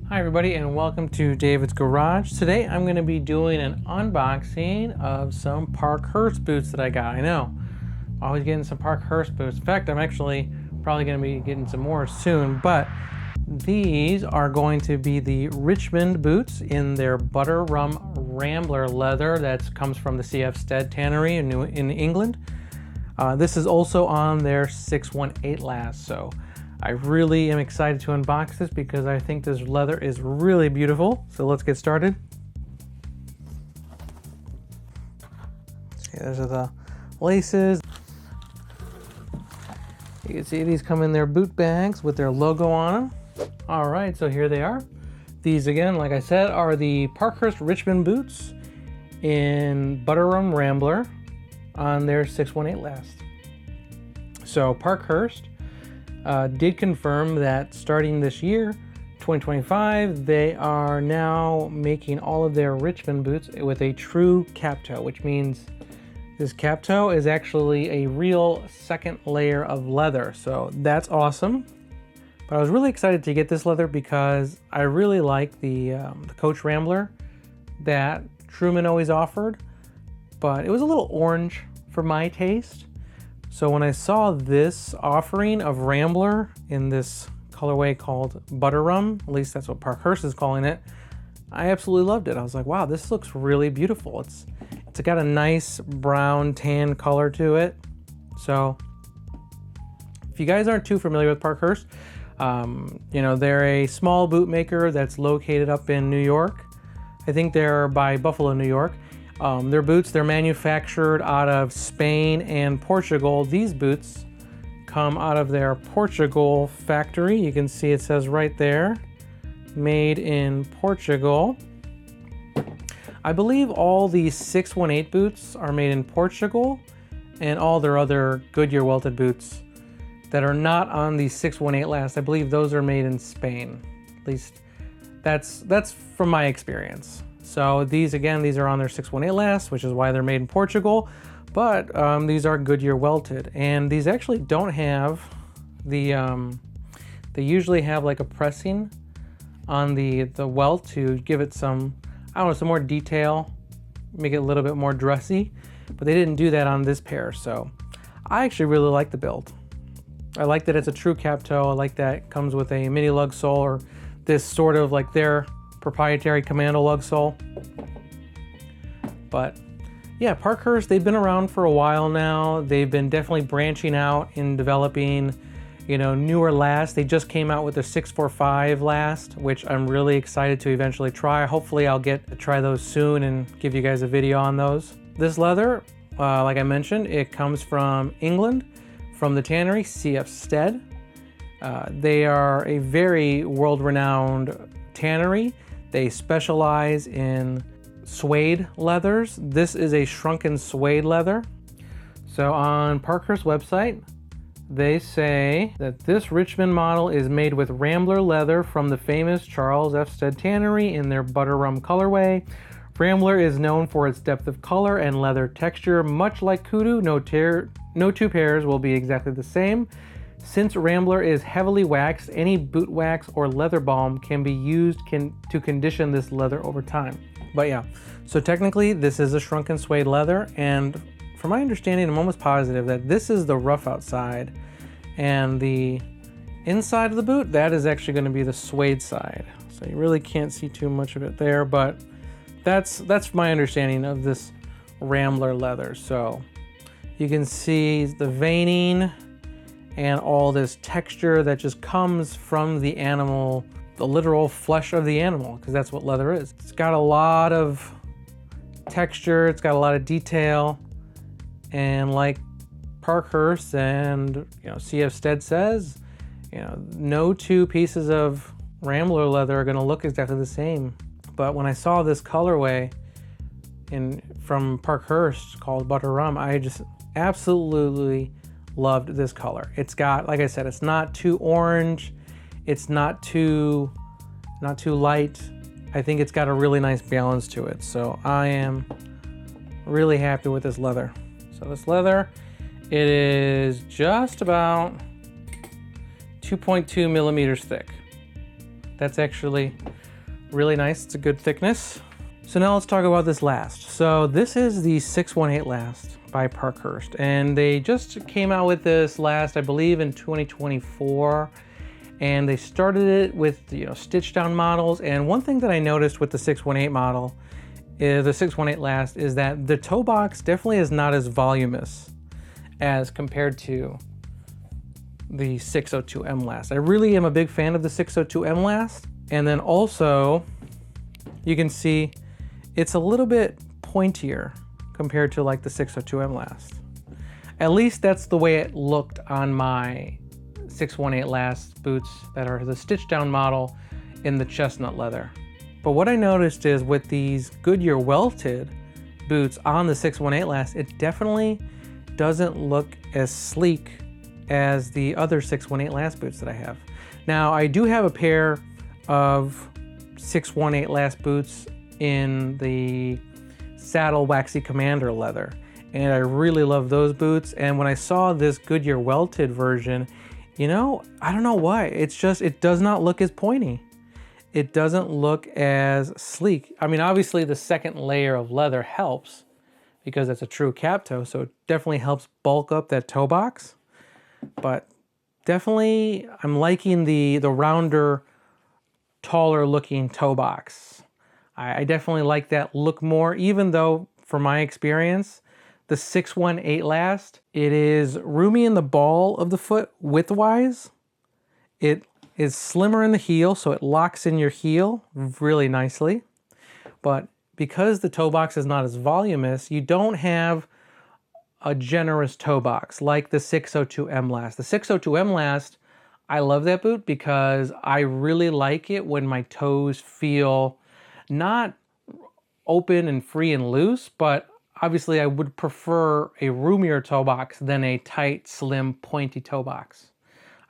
Hi everybody and welcome to David's Garage. Today I'm going to be doing an unboxing of some Parkhurst boots that I got. I know, always getting some Parkhurst boots. In fact, I'm actually probably going to be getting some more soon, but these are going to be the Richmond boots in their Butter Rum Rambler leather that comes from the CF Stead tannery in England. This is also on their 618 last, so I really am excited to unbox this because I think this leather is really beautiful. So let's get started. See, those are the laces. You can see these come in their boot bags with their logo on them. All right, so here they are. These again, like I said, are the Parkhurst Richmond boots in Butter Rum Rambler on their 618 last. So Parkhurst did confirm that starting this year, 2025, they are now making all of their Richmond boots with a true cap toe, which means this cap toe is actually a real second layer of leather. So that's awesome. But I was really excited to get this leather because I really like the Coach Rambler that Truman always offered, but it was a little orange for my taste. So when I saw this offering of Rambler in this colorway called Butter Rum, at least that's what Parkhurst is calling it, I absolutely loved it. I was like, wow, this looks really beautiful. It's got a nice brown tan color to it. So if you guys aren't too familiar with Parkhurst, you know, they're a small boot maker that's located up in New York. I think they're by Buffalo, New York. Their boots, they're manufactured out of Spain and Portugal. These boots come out of their Portugal factory. You can see it says right there, made in Portugal. I believe all the 618 boots are made in Portugal, and all their other Goodyear welted boots that are not on the 618 last, I believe those are made in Spain. At least that's from my experience. So these, again, these are on their 618 last, which is why they're made in Portugal, but these are Goodyear welted. And these actually don't have the, they usually have like a pressing on the welt to give it some, I don't know, some more detail, make it a little bit more dressy, but they didn't do that on this pair. So I actually really like the build. I like that it's a true cap toe. I like that it comes with a mini lug sole, or this sort of like their proprietary commando lug sole. But yeah, Parkhurst, they've been around for a while now. They've been definitely branching out in developing, you know, newer lasts. They just came out with their 645 last, which I'm really excited to eventually try. Hopefully I'll get to try those soon and give you guys a video on those. This leather, like I mentioned, it comes from England, from the tannery CF Stead. They are a very world-renowned tannery. They specialize in suede leathers. This is a shrunken suede leather. So on Parkhurst website, they say that this Richmond model is made with Rambler leather from the famous Charles F. Stead tannery in their Butter Rum colorway. Rambler is known for its depth of color and leather texture. Much like Kudu, no two pairs will be exactly the same. Since Rambler is heavily waxed, any boot wax or leather balm can be used to condition this leather over time. But yeah, so technically this is a shrunken suede leather, and from my understanding, I'm almost positive that this is the rough outside, and the inside of the boot, that is actually going to be the suede side. So you really can't see too much of it there, but that's my understanding of this Rambler leather. So you can see the veining and all this texture that just comes from the animal, the literal flesh of the animal, because that's what leather is. It's got a lot of texture, it's got a lot of detail, and like Parkhurst and, you know, CF Stead says, you know, no two pieces of Rambler leather are going to look exactly the same. But when I saw this colorway from Parkhurst called Butter Rum, I just absolutely loved this color. It's got, like I said, it's not too orange, it's not too light. I think it's got a really nice balance to it. So I am really happy with this leather. So this leather, it is just about 2.2 millimeters thick. That's actually really nice. It's a good thickness. So now let's talk about this last. So this is the 618 last by Parkhurst, and they just came out with this last, I believe, in 2024. And they started it with, you know, stitch down models. And one thing that I noticed with the 618 model, is the 618 last, is that the toe box definitely is not as voluminous as compared to the 602M last. I really am a big fan of the 602M last. And then also, you can see it's a little bit pointier compared to like the 602M last. At least that's the way it looked on my 618 last boots that are the stitch down model in the chestnut leather. But what I noticed is with these Goodyear welted boots on the 618 last, it definitely doesn't look as sleek as the other 618 last boots that I have. Now, I do have a pair of 618 last boots in the saddle waxy commander leather, and I really love those boots. And when I saw this Goodyear welted version, you know, I don't know why, it's just, it does not look as pointy. It doesn't look as sleek. I mean, obviously the second layer of leather helps because it's a true cap toe, so it definitely helps bulk up that toe box. But definitely, I'm liking the rounder, taller looking toe box. I definitely like that look more, even though, from my experience, the 618 last, it is roomy in the ball of the foot width-wise. It is slimmer in the heel, so it locks in your heel really nicely. But because the toe box is not as voluminous, you don't have a generous toe box like the 602M last. The 602M last, I love that boot because I really like it when my toes feel not open and free and loose, but obviously I would prefer a roomier toe box than a tight, slim, pointy toe box.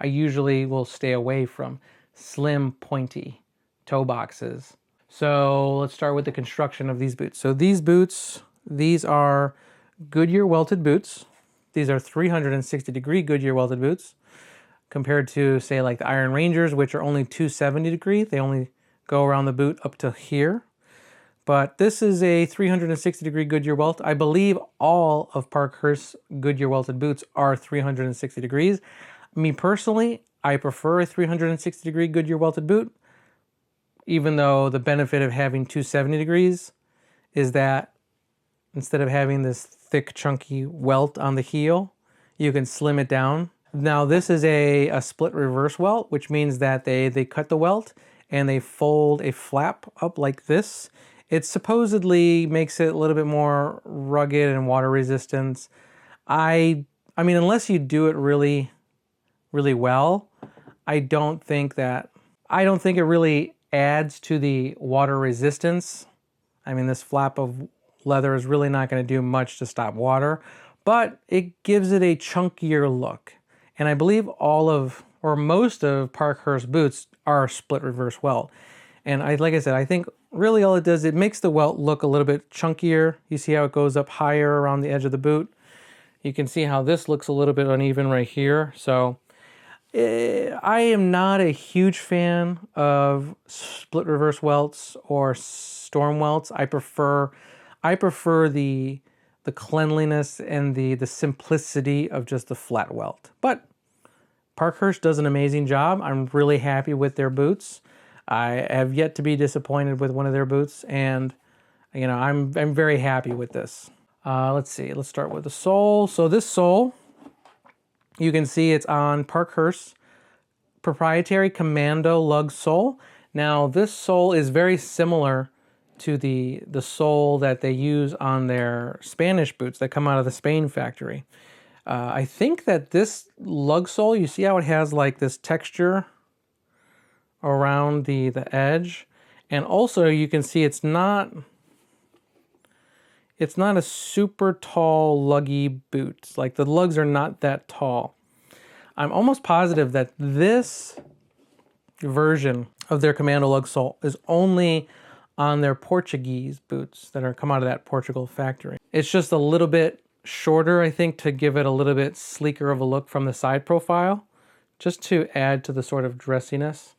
I usually will stay away from slim, pointy toe boxes. So let's start with the construction of these boots. So these boots, these are Goodyear welted boots. These are 360-degree Goodyear welted boots compared to, say, like the Iron Rangers, which are only 270-degree. They only go around the boot up to here. But this is a 360-degree Goodyear welt. I believe all of Parkhurst's Goodyear welted boots are 360 degrees. Me personally, I prefer a 360-degree Goodyear welted boot, even though the benefit of having 270 degrees is that instead of having this thick, chunky welt on the heel, you can slim it down. Now, this is a split reverse welt, which means that they cut the welt and they fold a flap up like this. It supposedly makes it a little bit more rugged and water resistant. I mean, unless you do it really, really well, I don't think it really adds to the water resistance. I mean, this flap of leather is really not going to do much to stop water, but it gives it a chunkier look. And I believe all of, or most of Parkhurst boots are split reverse welt. And like I said, I think really all it does, it makes the welt look a little bit chunkier. You see how it goes up higher around the edge of the boot? You can see how this looks a little bit uneven right here. So I am not a huge fan of split reverse welts or storm welts. I prefer the cleanliness and the simplicity of just the flat welt. But Parkhurst does an amazing job. I'm really happy with their boots. I have yet to be disappointed with one of their boots, and you know, I'm very happy with this. Let's see, let's start with the sole. So this sole, you can see it's on Parkhurst's proprietary Commando lug sole. Now this sole is very similar to the sole that they use on their Spanish boots that come out of the Spain factory. I think that this lug sole, you see how it has like this texture around the edge, and also you can see it's not a super tall luggy boot. Like the lugs are not that tall. I'm almost positive that this version of their Commando lug sole is only on their Portuguese boots that come out of that Portugal factory. It's just a little bit shorter, I think, to give it a little bit sleeker of a look from the side profile, just to add to the sort of dressiness.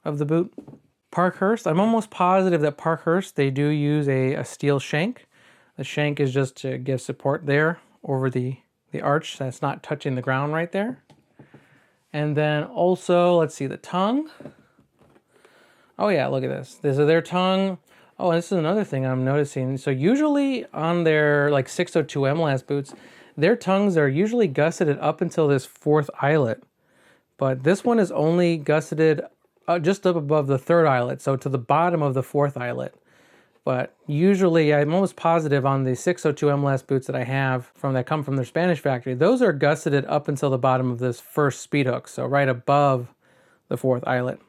of the boot. Parkhurst, I'm almost positive that Parkhurst, they do use a steel shank. The shank is just to give support there over the arch that's not touching the ground right there. And then also, let's see, the tongue. Oh yeah, look at this. This is their tongue. Oh, and this is another thing I'm noticing. So usually on their like 602 MLS boots, their tongues are usually gusseted up until this 4th eyelet. But this one is only gusseted just up above the 3rd eyelet, so to the bottom of the 4th eyelet. But usually, I'm almost positive on the 602 MLS boots that I have that come from their Spanish factory, those are gusseted up until the bottom of this 1st speed hook, so right above the 4th eyelet.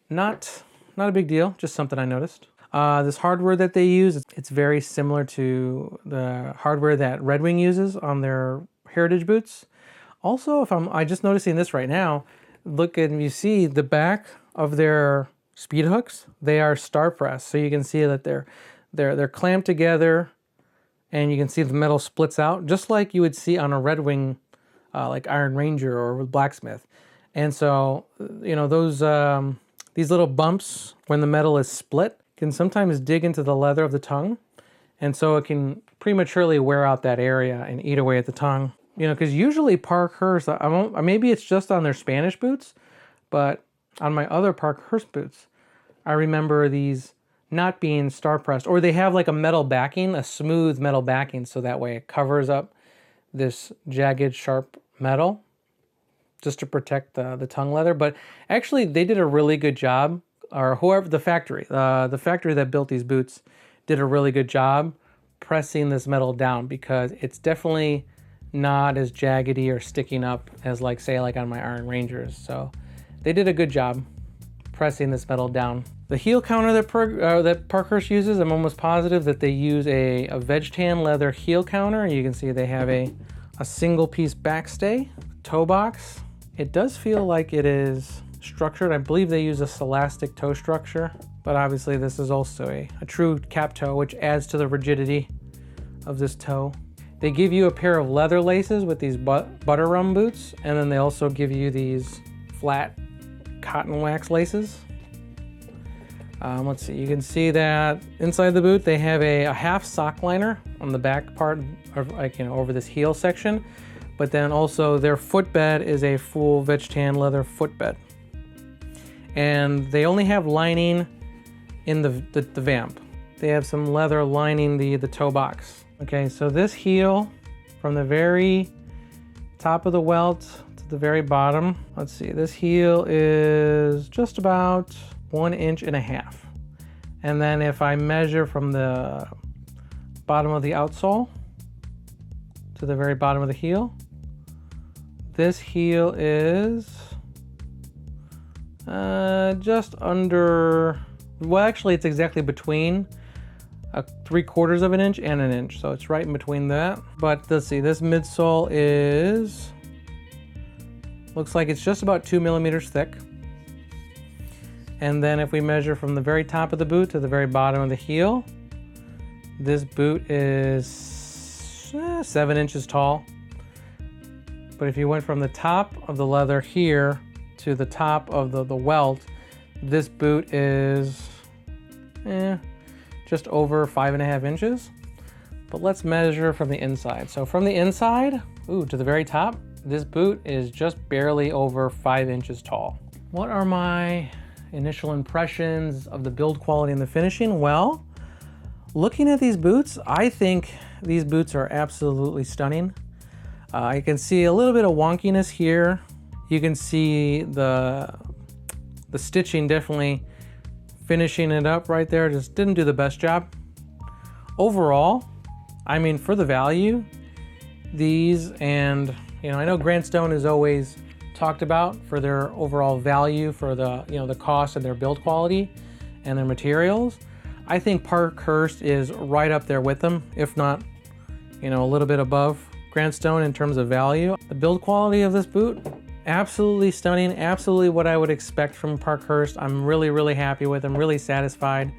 Not a big deal, just something I noticed. This hardware that they use, it's very similar to the hardware that Red Wing uses on their Heritage boots. Also, I just noticing this right now, look and you see the back of their speed hooks, they are star pressed, so you can see that they're clamped together, and you can see the metal splits out just like you would see on a Red Wing, like Iron Ranger or Blacksmith. And so, you know, those these little bumps when the metal is split can sometimes dig into the leather of the tongue, and so it can prematurely wear out that area and eat away at the tongue. You know, because usually Parkhurst, maybe it's just on their Spanish boots, but on my other Parkhurst boots, I remember these not being star pressed, or they have like a metal backing, a smooth metal backing, so that way it covers up this jagged, sharp metal just to protect the tongue leather. But actually, they did a really good job, or whoever, the factory that built these boots did a really good job pressing this metal down, because it's definitely not as jaggedy or sticking up as like, say, like on my Iron Rangers. So they did a good job pressing this metal down. The heel counter that Parkhurst uses, I'm almost positive that they use a veg tan leather heel counter. You can see they have a single piece backstay, toe box. It does feel like it is structured. I believe they use a Celastic toe structure, but obviously this is also a true cap toe, which adds to the rigidity of this toe. They give you a pair of leather laces with these Butter Rum boots, and then they also give you these flat cotton wax laces. Let's see, you can see that inside the boot they have a half sock liner on the back part, of, like, you know, over this heel section, but then also their footbed is a full veg tan leather footbed, and they only have lining in the vamp. They have some leather lining the toe box. Okay, so this heel from the very top of the welt to the very bottom, let's see, this heel is just about 1.5 inches. And then if I measure from the bottom of the outsole to the very bottom of the heel, this heel is just under, well, actually it's exactly between 3/4 inch and 1 inch, so it's right in between that. But let's see, this midsole is, looks like it's just about 2 millimeters thick. And then if we measure from the very top of the boot to the very bottom of the heel, this boot is 7 inches tall. But if you went from the top of the leather here to the top of the welt, this boot is just over 5.5 inches. But let's measure from the inside. So from the inside, to the very top, this boot is just barely over 5 inches tall. What are my initial impressions of the build quality and the finishing? Well, looking at these boots, I think these boots are absolutely stunning. You can see a little bit of wonkiness here. You can see the stitching definitely finishing it up right there. Just didn't do the best job. Overall, I mean, for the value, these, and you know, I know Grant Stone is always talked about for their overall value, for the, you know, the cost and their build quality and their materials. I think Parkhurst is right up there with them, if not, you know, a little bit above Grant Stone in terms of value. The build quality of this boot, absolutely stunning, absolutely what I would expect from Parkhurst. I'm really, really happy with them, really satisfied.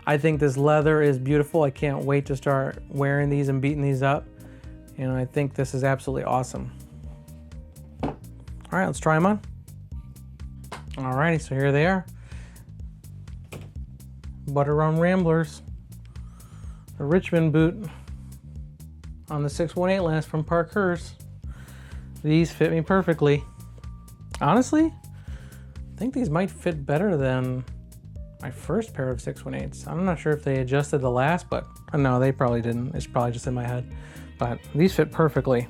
I think this leather is beautiful. I can't wait to start wearing these and beating these up. You know, I think this is absolutely awesome. All right, let's try them on. All righty, so here they are. Butter Rum Ramblers. The Richmond boot on the 618 last from Parkhurst. These fit me perfectly. Honestly, I think these might fit better than my first pair of 618s. I'm not sure if they adjusted the last, but no, they probably didn't. It's probably just in my head. But these fit perfectly.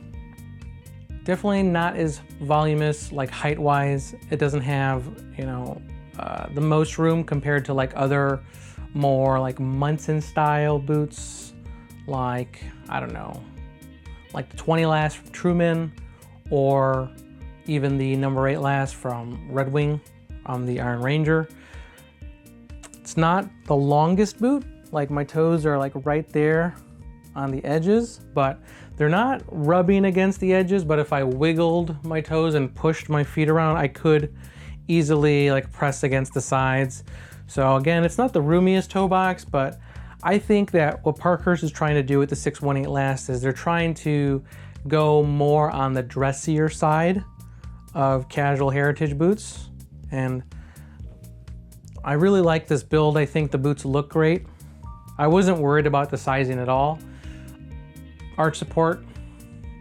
Definitely not as voluminous, like height-wise. It doesn't have, you know, the most room compared to like other more like Munson style boots, like, I don't know, like the 20 last from Truman, or even the number 8 last from Red Wing on the Iron Ranger. It's not the longest boot, like my toes are like right there on the edges, but they're not rubbing against the edges. But if I wiggled my toes and pushed my feet around, I could easily like press against the sides. So again, it's not the roomiest toe box, but I think that what Parkhurst is trying to do with the 618 last is they're trying to go more on the dressier side of casual heritage boots. And I really like this build. I think the boots look great. I wasn't worried about the sizing at all. Arch support,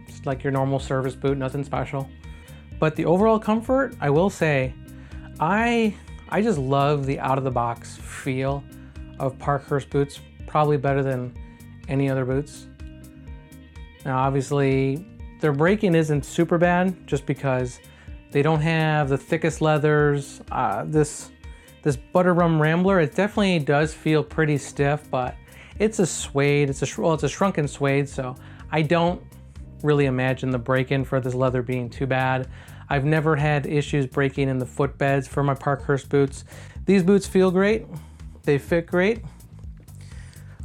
just like your normal service boot, nothing special. But the overall comfort, I will say, I just love the out-of-the-box feel of Parkhurst boots, probably better than any other boots. Now obviously, their break-in isn't super bad just because they don't have the thickest leathers. This Butter Rum Rambler, it definitely does feel pretty stiff, but it's a suede, it's a shrunken suede, so I don't really imagine the break-in for this leather being too bad. I've never had issues breaking in the footbeds for my Parkhurst boots. These boots feel great, they fit great.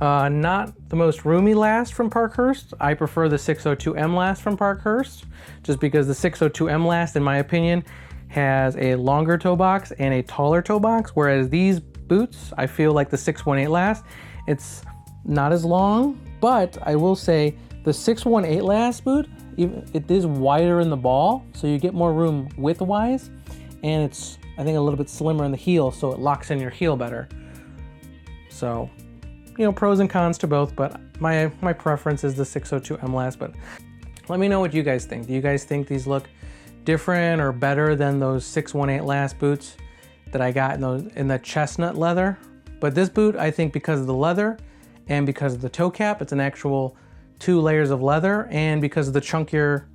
Not the most roomy last from Parkhurst. I prefer the 602M last from Parkhurst, just because the 602M last, in my opinion, has a longer toe box and a taller toe box, whereas these boots, I feel like the 618 last, it's not as long, but I will say the 618 last boot, it is wider in the ball, so you get more room width-wise, and it's, I think, a little bit slimmer in the heel, so it locks in your heel better. So, you know, pros and cons to both, but my preference is the 602M last. But let me know what you guys think. Do you guys think these look different or better than those 618 last boots that I got in the chestnut leather? But this boot, I think, because of the leather and because of the toe cap, it's an actual 2 layers of leather, and because of the chunkier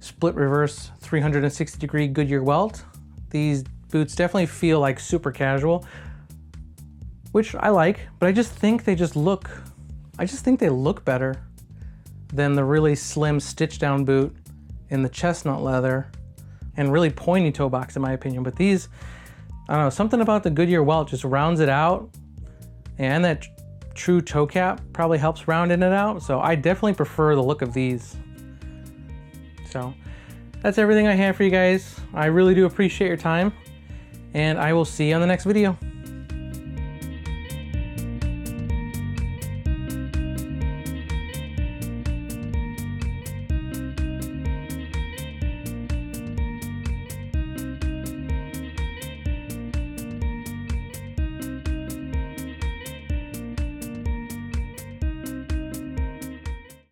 split reverse 360-degree Goodyear welt, these boots definitely feel like super casual, which I like, but I just think they look better than the really slim stitch down boot in the chestnut leather and really pointy toe box, in my opinion. But these, I don't know, something about the Goodyear welt just rounds it out, and that true toe cap probably helps rounding it out. So I definitely prefer the look of these. So that's everything I have for you guys. I really do appreciate your time, and I will see you on the next video.